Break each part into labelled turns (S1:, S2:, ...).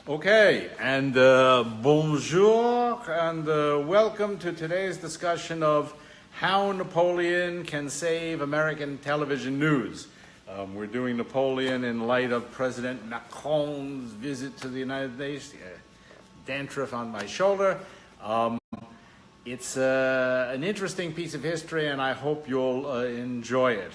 S1: Okay, and bonjour, and welcome to today's discussion of how Napoleon can save American television news. We're doing Napoleon in light of President Macron's visit to the United States. Dandruff on my shoulder. It's an interesting piece of history, and I hope you'll enjoy it.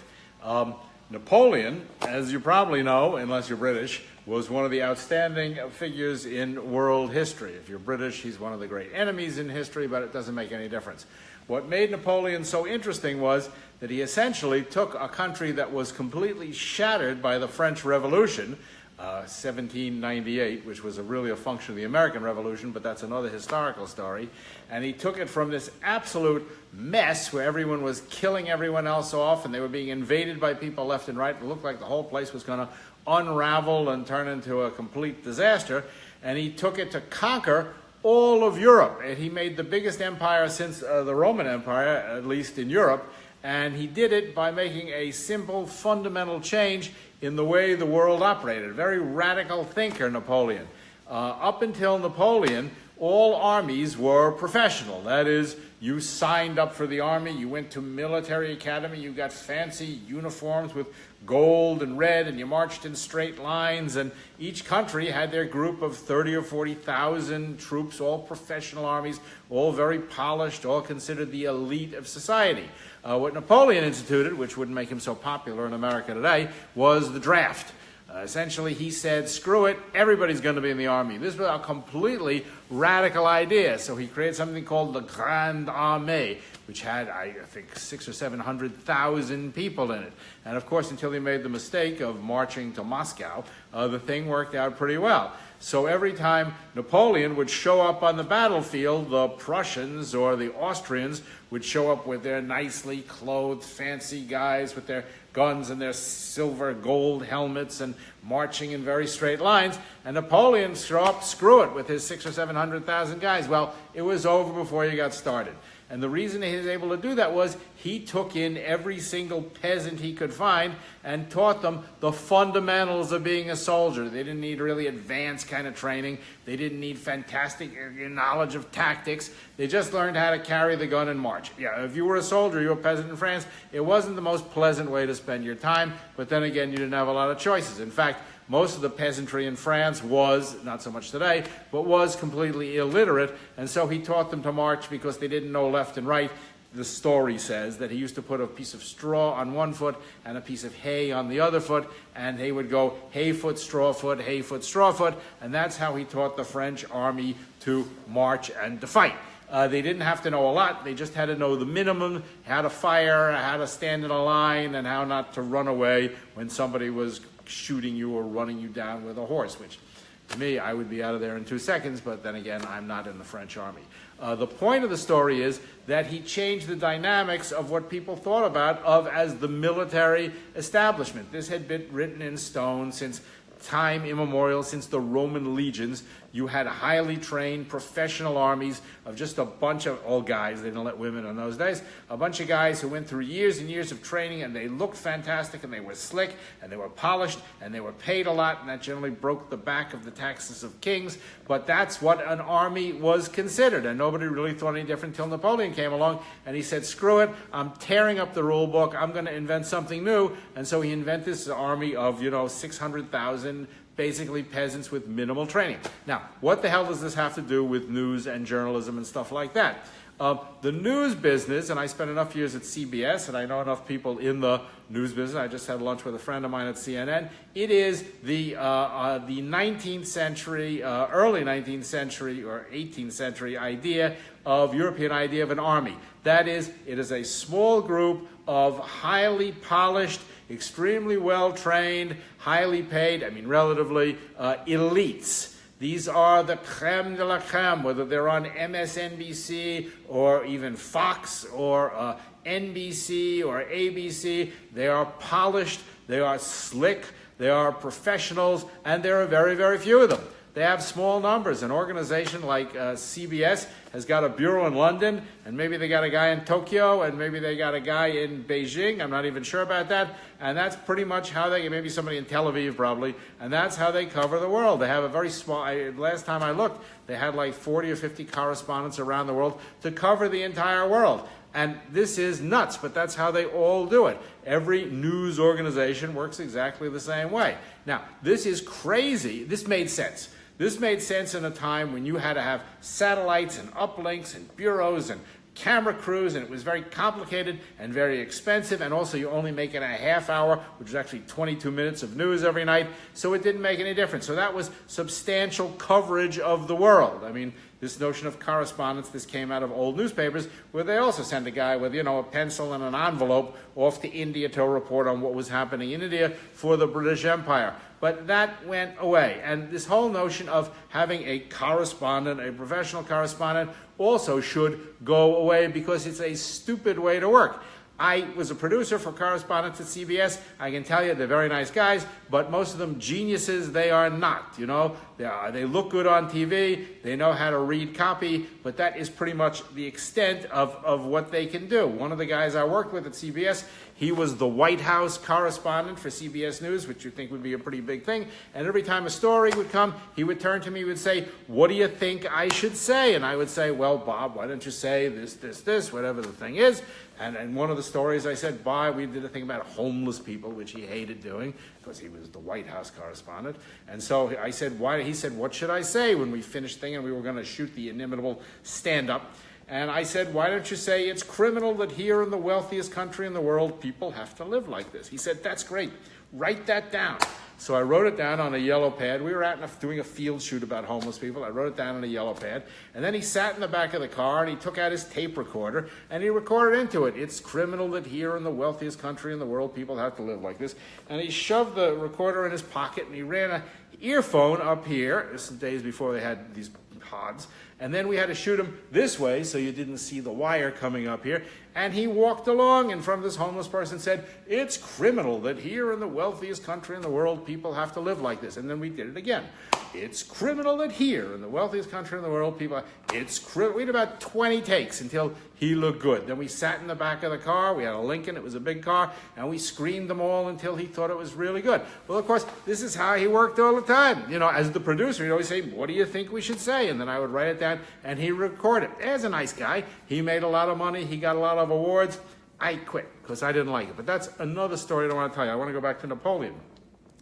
S1: Napoleon, as you probably know, unless you're British, was one of the outstanding figures in world history. If you're British, he's one of the great enemies in history, but it doesn't make any difference. What made Napoleon so interesting was that he essentially took a country that was completely shattered by the French Revolution, 1798, which was really a function of the American Revolution, but that's another historical story. And he took it from this absolute mess where everyone was killing everyone else off and they were being invaded by people left and right. It looked like the whole place was going to unravel and turn into a complete disaster. And he took it to conquer all of Europe. And he made the biggest empire since the Roman Empire, at least in Europe. And he did it by making a simple, fundamental change in the way the world operated. A very radical thinker, Napoleon. Up until Napoleon, all armies were professional. That is, you signed up for the army, you went to military academy, you got fancy uniforms with gold and red, and you marched in straight lines, and each country had their group of 30 or 40,000 troops, all professional armies, all very polished, all considered the elite of society. What Napoleon instituted, which wouldn't make him so popular in America today, was the draft. Essentially, he said, screw it, everybody's going to be in the army. This was a completely radical idea. So he created something called the Grande Armée, which had, I think, 600,000 or 700,000 people in it. And of course, until he made the mistake of marching to Moscow, the thing worked out pretty well. So every time Napoleon would show up on the battlefield, the Prussians or the Austrians would show up with their nicely clothed, fancy guys with their guns and their silver gold helmets and marching in very straight lines. And Napoleon show up, screw it, with his 600,000 or 700,000 guys. Well, it was over before you got started. And the reason he was able to do that was he took in every single peasant he could find and taught them the fundamentals of being a soldier. They didn't need really advanced kind of training. They didn't need fantastic knowledge of tactics. They just learned how to carry the gun and march. Yeah, if you were a soldier, you were a peasant in France, it wasn't the most pleasant way to spend your time, but then again, you didn't have a lot of choices. In fact, most of the peasantry in France was, not so much today, but was completely illiterate, and so he taught them to march because they didn't know left and right. The story says that he used to put a piece of straw on one foot and a piece of hay on the other foot, and they would go hay foot, straw foot, and that's how he taught the French army to march and to fight. They didn't have to know a lot. They just had to know the minimum, how to fire, how to stand in a line, and how not to run away when somebody was shooting you or running you down with a horse, which to me, I would be out of there in 2 seconds, but then again, I'm not in the French army. The point of the story is that he changed the dynamics of what people thought of as the military establishment. This had been written in stone since time immemorial, since the Roman legions. You had highly trained professional armies of just a bunch of old guys. They didn't let women in those days. A bunch of guys who went through years and years of training, and they looked fantastic, and they were slick, and they were polished, and they were paid a lot, and that generally broke the back of the taxes of kings. But that's what an army was considered, and nobody really thought any different until Napoleon came along, and he said, screw it, I'm tearing up the rule book, I'm going to invent something new. And so he invented this army of, 600,000 basically peasants with minimal training. Now, what the hell does this have to do with news and journalism and stuff like that? The news business, and I spent enough years at CBS, and I know enough people in the news business. I just had lunch with a friend of mine at CNN. It is the 19th century, early 19th century or 18th century European idea of an army. That is, it is a small group of highly polished, extremely well-trained, highly paid, relatively, elites. These are the creme de la creme, whether they're on MSNBC or even Fox or NBC or ABC. They are polished, they are slick, they are professionals, and there are very, very few of them. They have small numbers. An organization like CBS has got a bureau in London, and maybe they got a guy in Tokyo, and maybe they got a guy in Beijing. I'm not even sure about that. And that's pretty much how they, maybe somebody in Tel Aviv probably, and that's how they cover the world. They have a very small, last time I looked, they had like 40 or 50 correspondents around the world to cover the entire world. And this is nuts, but that's how they all do it. Every news organization works exactly the same way. Now, this is crazy. This made sense. This made sense in a time when you had to have satellites and uplinks and bureaus and camera crews, and it was very complicated and very expensive, and also you only make it a half hour, which is actually 22 minutes of news every night, so it didn't make any difference. So that was substantial coverage of the world. I mean, this notion of correspondence, this came out of old newspapers where they also sent a guy with, a pencil and an envelope off to India to report on what was happening in India for the British Empire. But that went away. And this whole notion of having a correspondent, a professional correspondent, also should go away because it's a stupid way to work. I was a producer for correspondents at CBS. I can tell you they're very nice guys, but most of them geniuses they are not. They look good on TV, they know how to read copy, but that is pretty much the extent of what they can do. One of the guys I worked with at CBS, he was the White House correspondent for CBS News, which you think would be a pretty big thing. And every time a story would come, he would turn to me and would say, "What do you think I should say?" And I would say, "Well, Bob, why don't you say this, whatever the thing is." And one of the stories I said, Bob, we did a thing about homeless people, which he hated doing because he was the White House correspondent. And so I said, he said, "What should I say?" When we finished thinking we were going to shoot the inimitable Stand-Up. And I said, "Why don't you say it's criminal that here in the wealthiest country in the world, people have to live like this?" He said, "That's great. Write that down." So I wrote it down on a yellow pad. We were doing a field shoot about homeless people. I wrote it down on a yellow pad. And then he sat in the back of the car and he took out his tape recorder and he recorded into it, "It's criminal that here in the wealthiest country in the world, people have to live like this." And he shoved the recorder in his pocket and he ran an earphone up here. This is days before they had these pods. And then we had to shoot him this way so you didn't see the wire coming up here. And he walked along and from this homeless person said, "It's criminal that here in the wealthiest country in the world, people have to live like this." And then we did it again. "It's criminal that here in the wealthiest country in the world, people..." It's criminal. We had about 20 takes until he looked good. Then we sat in the back of the car. We had a Lincoln. It was a big car. And we screened them all until he thought it was really good. Well, of course, this is how he worked all the time. As the producer, he'd always say, "What do you think we should say?" And then I would write it down and he'd record it. As a nice guy. He made a lot of money. He got a lot of awards. I quit because I didn't like it. But that's another story I don't want to tell you. I want to go back to Napoleon.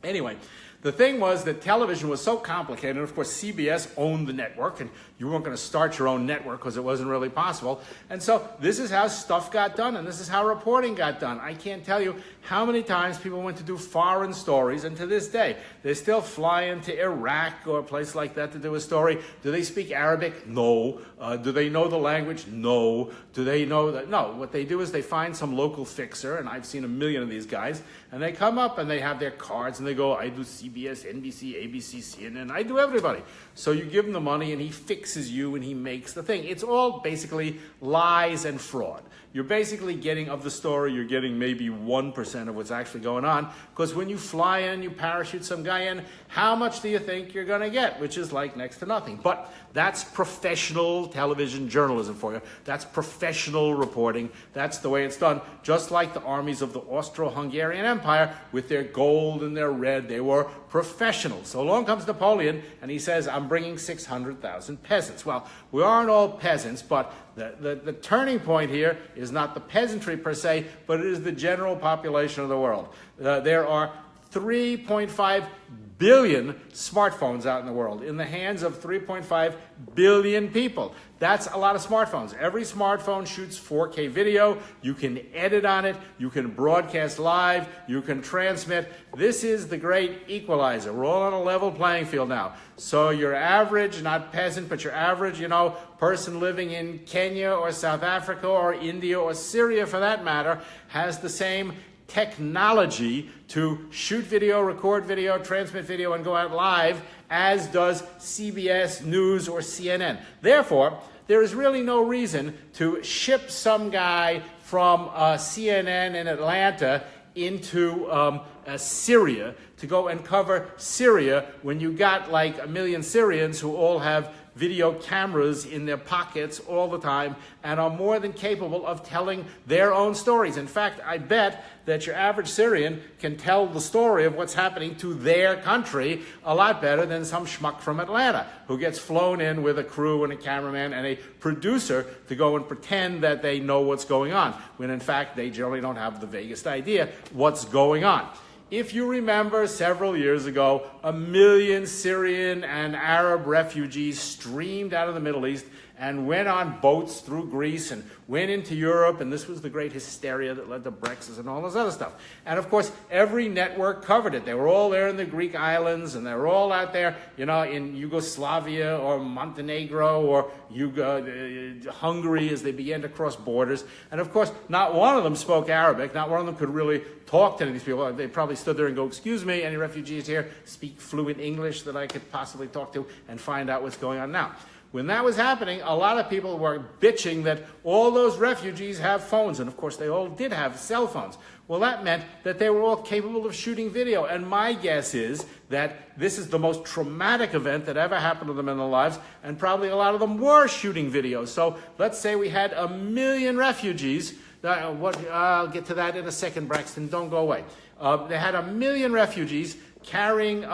S1: Anyway, the thing was that television was so complicated, and of course CBS owned the network, and you weren't going to start your own network because it wasn't really possible. And so this is how stuff got done, and this is how reporting got done. I can't tell you how many times people went to do foreign stories, and to this day, they still fly into Iraq or a place like that to do a story. Do they speak Arabic? No. Do they know the language? No. Do they know that? No. What they do is they find some local fixer, and I've seen a million of these guys, and they come up and they have their cards, and they go, "I do CBS, NBC, ABC, CNN, I do everybody." So you give him the money and he fixes you and he makes the thing. It's all basically lies and fraud. You're basically getting, of the story, you're getting maybe 1% of what's actually going on, because when you fly in, you parachute some guy in, how much do you think you're going to get? Which is like next to nothing. But that's professional television journalism for you. That's professional reporting. That's the way it's done. Just like the armies of the Austro-Hungarian Empire with their gold and their red, they were professionals. So along comes Napoleon and he says, "I'm bringing 600,000 peasants." Well, we aren't all peasants, but the turning point here is not the peasantry per se, but it is the general population of the world. There are 3.5 billion smartphones out in the world, in the hands of 3.5 billion people. That's a lot of smartphones. Every smartphone shoots 4K video. You can edit on it. You can broadcast live. You can transmit. This is the great equalizer. We're all on a level playing field now. So your average, not peasant, but your average, person living in Kenya or South Africa or India or Syria for that matter, has the same technology to shoot video, record video, transmit video, and go out live, as does CBS News or CNN. Therefore, there is really no reason to ship some guy from CNN in Atlanta into Syria to go and cover Syria when you got like 1 million Syrians who all have video cameras in their pockets all the time and are more than capable of telling their own stories. In fact, I bet that your average Syrian can tell the story of what's happening to their country a lot better than some schmuck from Atlanta who gets flown in with a crew and a cameraman and a producer to go and pretend that they know what's going on, when in fact they generally don't have the vaguest idea what's going on. If you remember, several years ago, 1 million Syrian and Arab refugees streamed out of the Middle East and went on boats through Greece and went into Europe, and this was the great hysteria that led to Brexit and all this other stuff. And of course, every network covered it. They were all there in the Greek islands, and they were all out there, you know, in Yugoslavia or Montenegro or Hungary as they began to cross borders. And of course, not one of them spoke Arabic. Not one of them could really talk to any of these people. They probably stood there and go, "Excuse me, any refugees here speak fluent English that I could possibly talk to and find out what's going on now?" When that was happening, a lot of people were bitching that all those refugees have phones. And of course, they all did have cell phones. Well, that meant that they were all capable of shooting video. And my guess is that this is the most traumatic event that ever happened to them in their lives. And probably a lot of them were shooting video. So let's say we had 1 million refugees. I'll get to that in a second, Braxton. Don't go away. They had 1 million refugees carrying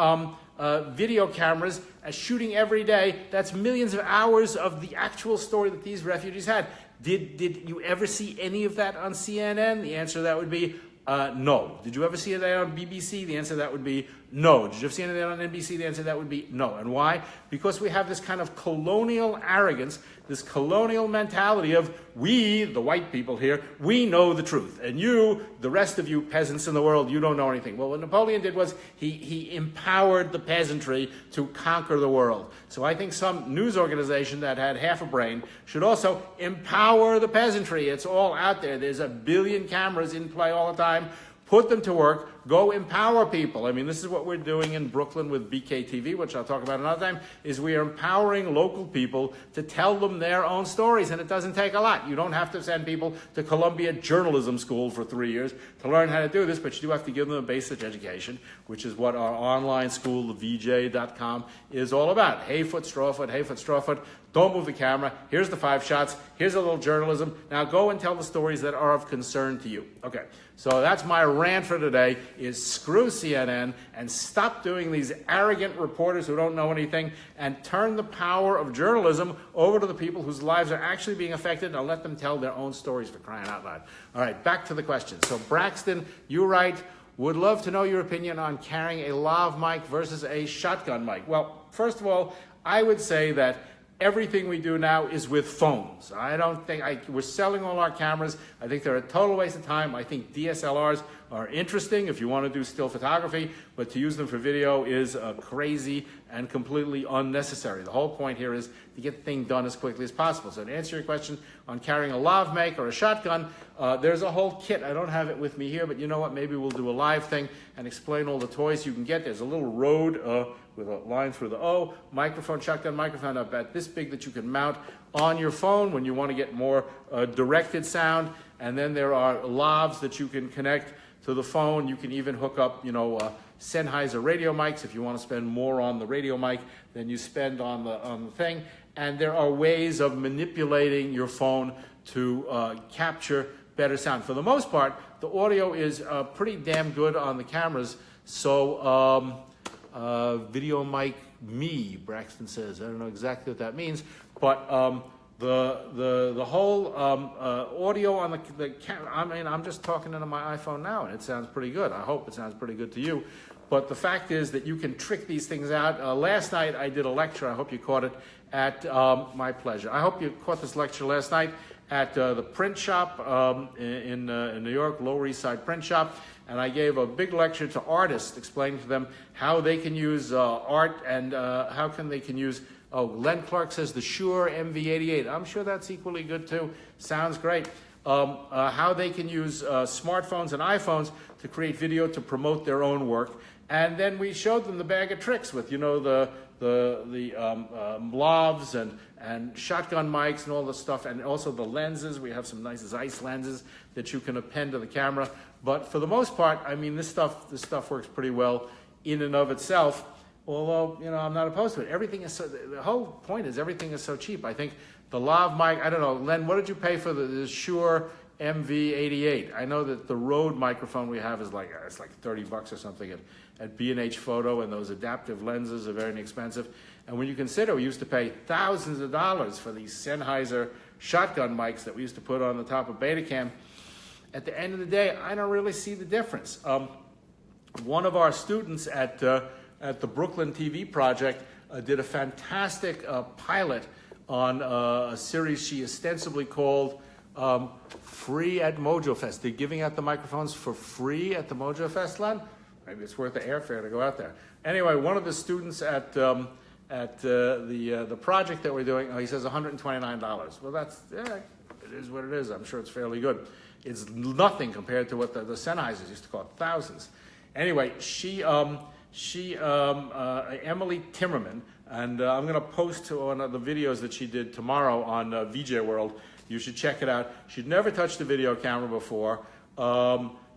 S1: video cameras, shooting every day. That's millions of hours of the actual story that these refugees had. Did you ever see any of that on CNN? The answer to that would be no. Did you ever see that on BBC? The answer to that would be no. Did you ever see any of that on NBC? The answer to that would be no. And why? Because we have this kind of colonial arrogance, this colonial mentality of we, the white people here, we know the truth. And you, the rest of you peasants in the world, you don't know anything. Well, what Napoleon did was he empowered the peasantry to conquer the world. So I think some news organization that had half a brain should also empower the peasantry. It's all out there. There's 1 billion cameras in play all the time. Put them to work. Go empower people. I mean, this is what we're doing in Brooklyn with BKTV, which I'll talk about another time, is we are empowering local people to tell them their own stories, and it doesn't take a lot. You don't have to send people to Columbia Journalism School for 3 years to learn how to do this, but you do have to give them a basic education, which is what our online school, thevj.com, is all about. Hayfoot, Strawfoot. Don't move the camera. Here's the 5 shots. Here's a little journalism. Now go and tell the stories that are of concern to you. Okay, so that's my rant for today, is screw CNN and stop doing these arrogant reporters who don't know anything and turn the power of journalism over to the people whose lives are actually being affected and let them tell their own stories, for crying out loud. All right, back to the question. So Braxton, you write, would love to know your opinion on carrying a lav mic versus a shotgun mic. Well, first of all, I would say that everything we do now is with phones. I don't think we're selling all our cameras. I think they're a total waste of time. I think DSLRs are interesting if you want to do still photography, but to use them for video is crazy and completely unnecessary. The whole point here is to get the thing done as quickly as possible. So to answer your question on carrying a lav mic or a shotgun, there's a whole kit. I don't have it with me here, but you know what? Maybe we'll do a live thing and explain all the toys you can get. There's a little Rode with a line through the O, microphone, shotgun microphone about this big that you can mount on your phone when you want to get more directed sound. And then there are lavs that you can connect to the phone. You can even hook up, Sennheiser radio mics if you want to spend more on the radio mic than you spend on the thing. And there are ways of manipulating your phone to capture better sound. For the most part, the audio is pretty damn good on the cameras. So video mic me, Braxton says. I don't know exactly what that means, but the whole audio on the camera, I mean, I'm just talking into my iPhone now, and it sounds pretty good. I hope it sounds pretty good to you. But the fact is that you can trick these things out. Last night I did a lecture. I hope you caught it at my pleasure. I hope you caught this lecture last night at the print shop in New York, Lower East Side print shop. And I gave a big lecture to artists, explaining to them how they can use art and how they can use, Len Clark says the Shure MV88. I'm sure that's equally good too. Sounds great. How they can use smartphones and iPhones to create video to promote their own work. And then we showed them the bag of tricks with, you know, the lavs and shotgun mics and all the stuff, and also the lenses. We have some nice Zeiss lenses that you can append to the camera. But for the most part, I mean, this stuff works pretty well in and of itself. Although, you know, I'm not opposed to it. Everything is so, the whole point is everything is so cheap. I think the lav mic, I don't know, Len, what did you pay for the Shure MV88? I know that the Rode microphone we have is like, it's like $30 or something at B&H Photo, and those adaptive lenses are very inexpensive. And when you consider we used to pay thousands of dollars for these Sennheiser shotgun mics that we used to put on the top of Betacam, at the end of the day, I don't really see the difference. One of our students at the Brooklyn TV Project did a fantastic pilot on a series she ostensibly called Free at Mojo Fest. They're giving out the microphones for free at the Mojo Fest, Len? Maybe it's worth the airfare to go out there. Anyway, one of the students at the project that we're doing, he says $129. Well, that's, yeah, it is what it is. I'm sure it's fairly good. It's nothing compared to what the Sennheisers used to cost, thousands. Anyway, Emily Timmerman, and I'm going to post one of the videos that she did tomorrow on VJ World. You should check it out. She'd never touched a video camera before.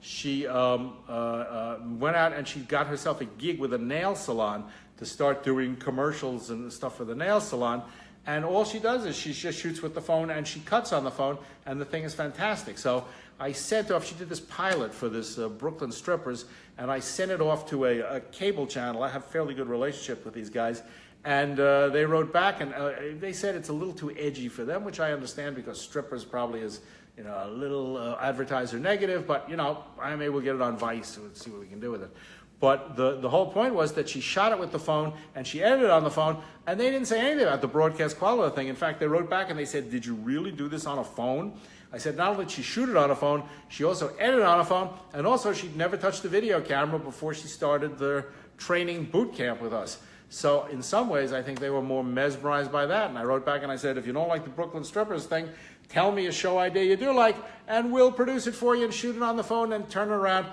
S1: She went out and she got herself a gig with a nail salon to start doing commercials and stuff for the nail salon. And all she does is she just shoots with the phone and she cuts on the phone, and the thing is fantastic. So I sent off, she did this pilot for this Brooklyn Strippers, and I sent it off to a cable channel. I have a fairly good relationship with these guys. And they wrote back, and they said it's a little too edgy for them, which I understand because strippers probably is, you know, a little advertiser negative, but, you know, I may we'll get it on Vice and see what we can do with it. But the whole point was that she shot it with the phone and she edited it on the phone, and they didn't say anything about the broadcast quality thing. In fact, they wrote back and they said, did you really do this on a phone? I said, not only did she shoot it on a phone, she also edited it on a phone, and also she'd never touched a video camera before she started the training boot camp with us. So in some ways, I think they were more mesmerized by that. And I wrote back and I said, if you don't like the Brooklyn Strippers thing, tell me a show idea you do like, and we'll produce it for you and shoot it on the phone and turn it around.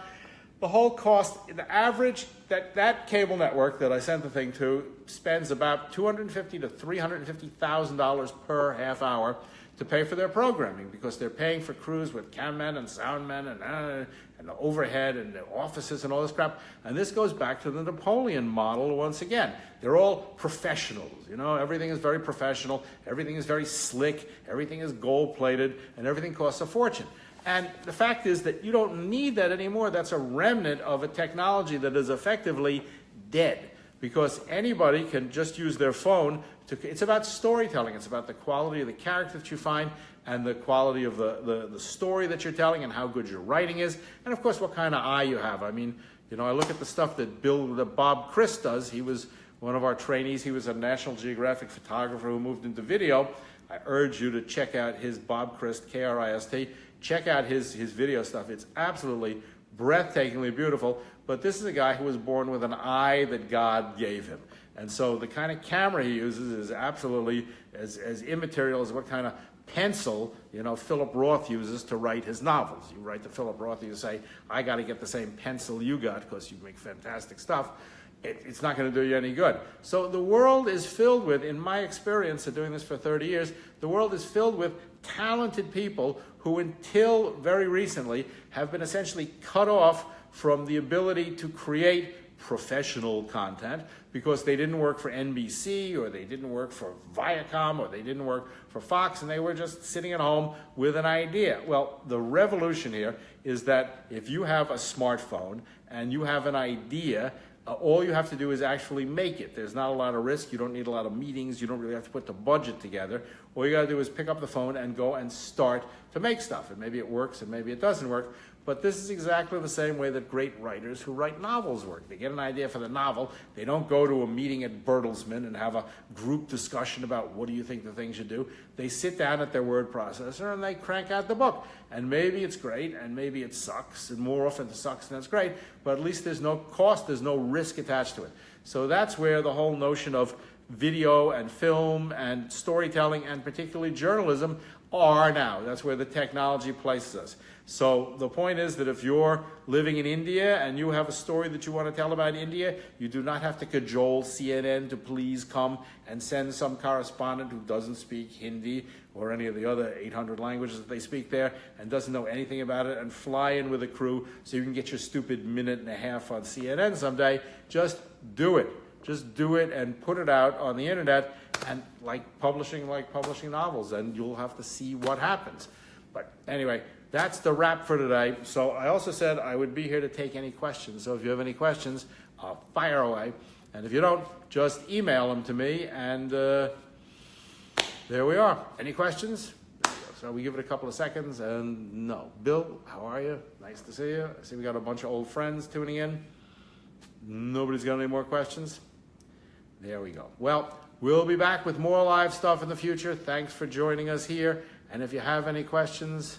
S1: The whole cost, the average, that cable network that I sent the thing to spends about $250,000 to $350,000 per half hour to pay for their programming, because they're paying for crews with cammen and soundmen and the overhead and the offices and all this crap. And this goes back to the Napoleon model once again. They're all professionals, you know, everything is very professional, everything is very slick, everything is gold-plated, and everything costs a fortune. And the fact is that you don't need that anymore. That's a remnant of a technology that is effectively dead, because anybody can just use their phone to, it's about storytelling. It's about the quality of the character that you find and the quality of the story that you're telling and how good your writing is. And of course, what kind of eye you have. I mean, you know, I look at the stuff that Bob Christ does. He was one of our trainees. He was a National Geographic photographer who moved into video. I urge you to check out his Bob Christ, K-R-I-S-T. Check out his video stuff. It's absolutely breathtakingly beautiful. But this is a guy who was born with an eye that God gave him. And so the kind of camera he uses is absolutely as immaterial as what kind of pencil, you know, Philip Roth uses to write his novels. You write to Philip Roth, you say, I got to get the same pencil you got because you make fantastic stuff. It's not going to do you any good. So the world is filled with, in my experience of doing this for 30 years, the world is filled with talented people who until very recently have been essentially cut off from the ability to create professional content because they didn't work for NBC or they didn't work for Viacom or they didn't work for Fox, and they were just sitting at home with an idea. Well, the revolution here is that if you have a smartphone and you have an idea, all you have to do is actually make it. There's not a lot of risk. You don't need a lot of meetings. You don't really have to put the budget together. All you got to do is pick up the phone and go and start to make stuff. And maybe it works and maybe it doesn't work. But this is exactly the same way that great writers who write novels work. They get an idea for the novel. They don't go to a meeting at Bertelsmann and have a group discussion about what do you think the thing should do. They sit down at their word processor and they crank out the book. And maybe it's great and maybe it sucks. And more often it sucks than it's great. But at least there's no cost, there's no risk attached to it. So that's where the whole notion of video and film and storytelling and particularly journalism are now. That's where the technology places us. So the point is that if you're living in India and you have a story that you want to tell about India, you do not have to cajole CNN to please come and send some correspondent who doesn't speak Hindi or any of the other 800 languages that they speak there and doesn't know anything about it and fly in with a crew so you can get your stupid minute and a half on CNN someday. Just do it. Just do it and put it out on the internet, and like publishing novels, and you'll have to see what happens. But anyway, that's the wrap for today. So I also said I would be here to take any questions. So if you have any questions, fire away. And if you don't, just email them to me, and there we are. Any questions? There you go. So we give it a couple of seconds, and no. Bill, how are you? Nice to see you. I see we got a bunch of old friends tuning in. Nobody's got any more questions? There we go. Well, we'll be back with more live stuff in the future. Thanks for joining us here. And if you have any questions,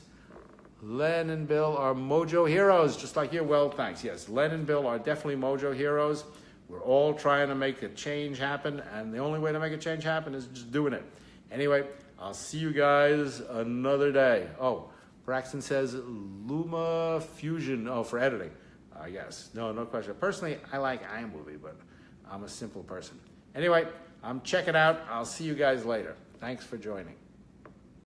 S1: Len and Bill are Mojo heroes, just like you. Well, thanks. Yes, Len and Bill are definitely Mojo heroes. We're all trying to make a change happen, and the only way to make a change happen is just doing it. Anyway, I'll see you guys another day. Oh, Braxton says Luma Fusion. Oh, for editing, I guess. No question. Personally, I like iMovie, but I'm a simple person. Anyway, I'm checking out. I'll see you guys later. Thanks for joining.